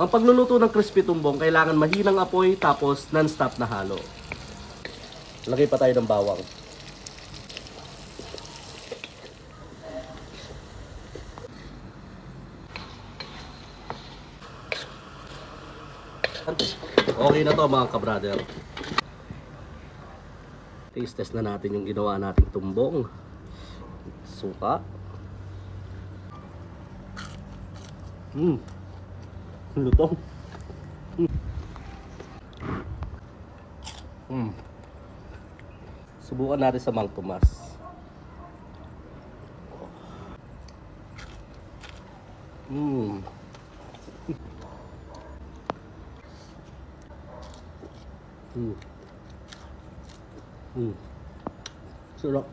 Ang pagluluto ng crispy tumbong, kailangan mahinang apoy tapos non-stop na halo. Lagay pa tayo ng bawang. Okay na to mga ka-brother. Taste test na natin yung ginawa nating tumbong. Suka. Lutong. Subukan natin sa Mang Tomas. Sarap.